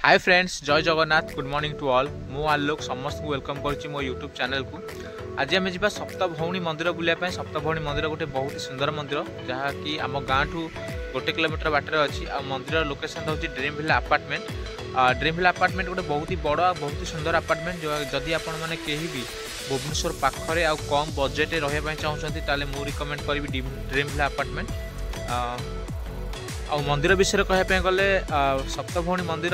हाय friends, जय Jagannath. Good morning to all. मु आलोक समस्त को वेलकम करुच्ची मो यूट्यूब चैनल को। आज आम जा सप्तभौणी मंदिर बुलाया। सप्तभौणी मंदिर गोटे बहुत ही सुंदर मंदिर जहाँकि आम गाँ ठू 1 किलोमीटर बाटर अच्छी। आ मंदिर लोकेशन हूँ dream villa apartment. Dream villa apartment गोटे बहुत ही बड़ बहुत ही सुंदर अपार्टमेंट। जदि आपण मैंने कहीं भी भुवनेश्वर पाखरे आ कम बजेट रहा चाहते ताले मु रिकमेंड करी ड्रीम विला अपार्टमेंट। आ मंदिर विषय कहवाई गले सप्तभौणी मंदिर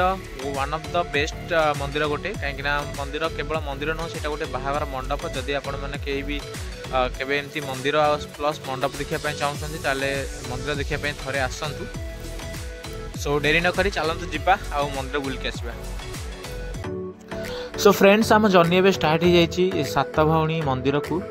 वन ऑफ द बेस्ट मंदिर गोटे कहीं मंदिर केवल मंदिर नुह से गोटे बाहागर मंडप। जदि आपण मैंने कहीं भी केवे एमती मंदिर प्लस मंडप देखापी चाहते ताले मंदिर देखापी थे आसतु। सो डेरी न करी चलतु जीवा आ मंदिर बुलिक आसवा। सो फ्रेंड्स, आम जर्नी ए स्टार्ट हो जाइए सप्तभौणी मंदिर को।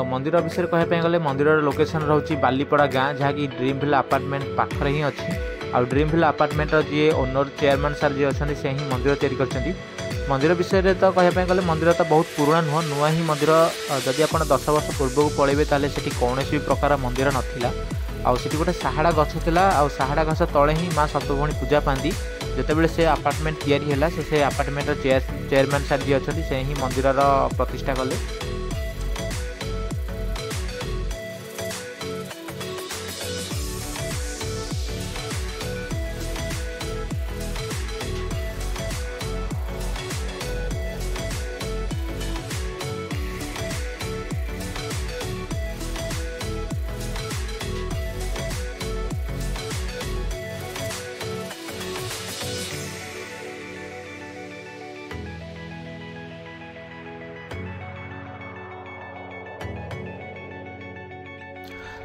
मंदिर विषय कहवाई गले मंदिर लोकेशन रोचे बालीपड़ा गाँ जहाँकि ड्रीम विला अपार्टमेंट पाखरे ही अच्छी। आ ड्रीम विला अपार्टमेंट जी ओनर चेयरमैन सार जी अच्छा से ही मंदिर तैयारी कर। मंदिर विषय तो कहवाई गले मंदिर तो बहुत पुराना नुह नुआ ही मंदिर। जदि आप 10 वर्ष पूर्व को पलैबे ताले सेठी कौन भी प्रकार मंदिर नाला। आठी गोटे साहाड़ा गछ था। साहाड़ा गछ तले ही माँ सप्तभौणी पूजा पाती। जितेबाला से अपार्टमेंट या से अपार्टमेंट चेयरमैन सार जी अच्छा से ही मंदिर प्रतिष्ठा कले।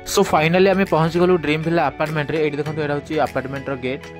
सो फाइनली आम पहुँच गलु ड्रीम विला अपार्टमेंट रे। ये देखो यहाँ हूँ apartment gate.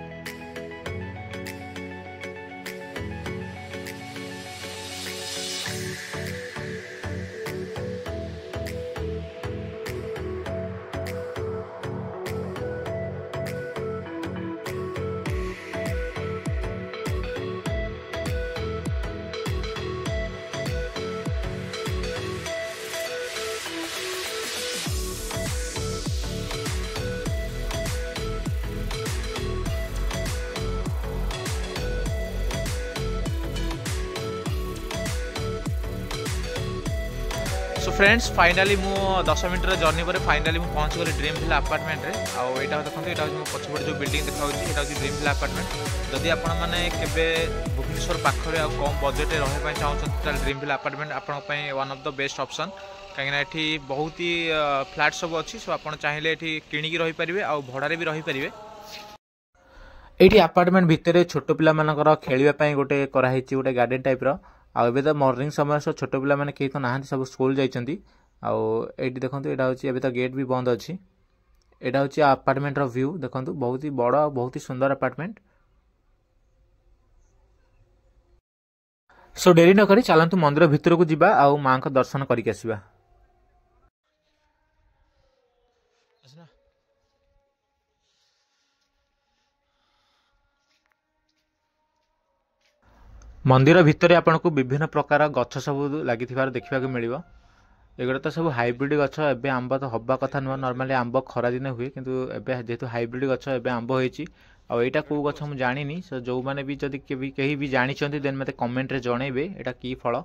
So friends, finally मु 10 मिनट जर्नी पर फाइनाली मुझे पहुँच गली ड्रीम विला अपार्टमेंट रे। आउ यहाँ देखो यहाँ हूँ पछपटे जो बिल्डिंग देखा यहाँ हूँ ड्रीम विला अपार्टमेंट। जदि आपण मैंने केवे भुवनेश्वर पाखरे आ कम बजेट रहा चाहते ड्रीम विला अपार्टमेंट आपण one of the best option. कहीं बहुत ही फ्लैट सब अच्छी। सो आप चाहिए ये किणिकी रहीपर आ भड़ारे भी रहीपर। ये अपार्टमेंट भितर छोट पिला मानकर खेलवाई गोटे कराई गोटे गार्डन टाइप आबे तो मॉर्निंग समय सो छोट पिला माने कहीं तो ना सब स्कूल जाइछंती। आउ देखो यहाँ हूँ एबे तो गेट भी बंद अच्छी। यहाँ हूँ अपार्टमेंट व्यू देखो बहुत ही बड़ बहुत ही सुंदर अपार्टमेंट। सो डेरी न करी चलतु मंदिर भितर को जीवा आ माँ को दर्शन करके आसवा। मंदिर भितर आपन को विभिन्न प्रकार गछ सब लगी देखा मिल। एगुड़ा तो सब हाइब्रिड गछ। एबे आंब तो हवा कथा नुह। नॉर्मली आंब खरा दिन हुए किंतु एबे जेहेतु हाइब्रिड गछ एबे आंब होईची। आ एटा को गछ मु जानिनी। सो जो माने भी जदि कहीं भी जानी चंती देन मते कमेंट रे जणैबे एटा की फल।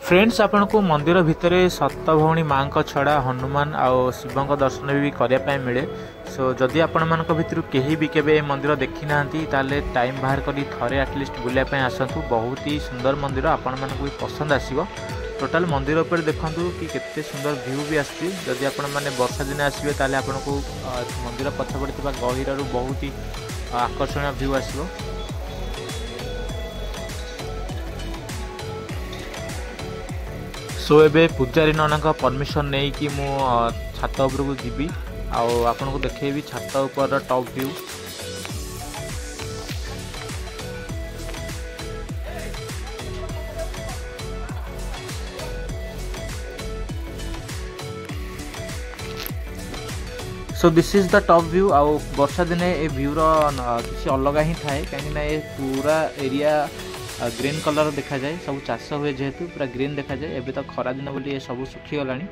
फ्रेंड्स आपण को मंदिर भितर सप्तभौणी माँ छड़ा हनुमान आउ शिव दर्शन भी करने मिले। सो जदि आपण मान भितर कहीं भी केवे मंदिर देखी ना ताले टाइम बाहर करी थरे एटलिस्ट बुलाया आसतु। बहुत ही सुंदर मंदिर आपण मानक भी पसंद आसीबो। टोटाल मंदिर उपर देखंतु कि केते सुंदर व्यू भी आसी। जदि आपण माने वर्षा दिन आसीबे ताले आपण को मंदिर पछपड़े गहिरु बहुत ही आकर्षणीय व्यू आसीबो। सो एबे पूजारी नाना का परमिशन नहीं कि मु छात उपरକୁ ଯିବି ଆଉ ଆପଣଙ୍କୁ ଦେଖେଇବି छात ऊपर top view. So this is the top view. आउ वर्षा दिने ए व्यू रो किसी अलग ही थाए कहीं ये पूरा एरिया ग्रीन कलर देखा जाए। सब चाष हुए जेहेतु पूरा ग्रीन देखा जाए। एबे तो खरा दिन बोली ये सब सुखी गलानी।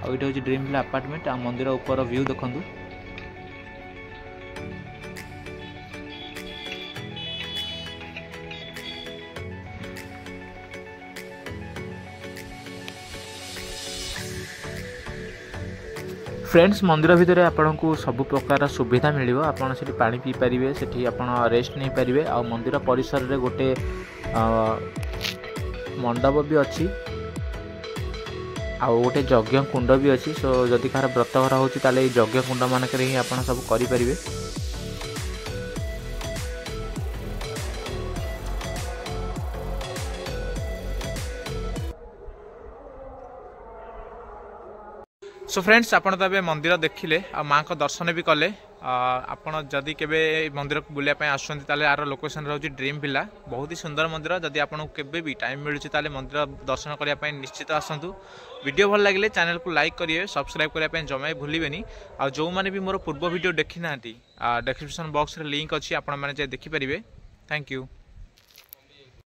आ ये हूँ ड्रीम विला अपार्टमेंट आ मंदिर ऊपर व्यू देखंतु। फ्रेंड्स मंदिर भितर आपन को सब प्रकार सुविधा मिलिबो। आपन सेठी पानी पी परिबे, सेठी आपन रेस्ट नहीं परिबे। आ मंदिर परिसर रे गोटे मंडप भी अच्छी आउ गोटे यज्ञ कुंड भी अच्छी। सो जदि कार व्रतघर होची ताले यज्ञ कुंड मानक रे ही आपन सब करि परिबे। सो फ्रेंड्स आपन तबे मंदिर देखिले आ माँ को दर्शन भी कले। आपन जदि केबे मंदिर को बुलिया आसुँच ताले आर लोकेशन रोचे ड्रीम विला। बहुत ही सुंदर मंदिर। जदि आपन केबे भी टाइम मिलूँ ताले मंदिर दर्शन करने निश्चित आसतु। वीडियो भल लगे चैनल को लाइक करिए, सब्सक्राइब करने जमा भूलें। आ जो मैंने भी मोर पूर्व वीडियो देखी ना डिस्क्रिप्शन बॉक्स रे लिंक अच्छी आपण मैंने देखिपारे। Thank you.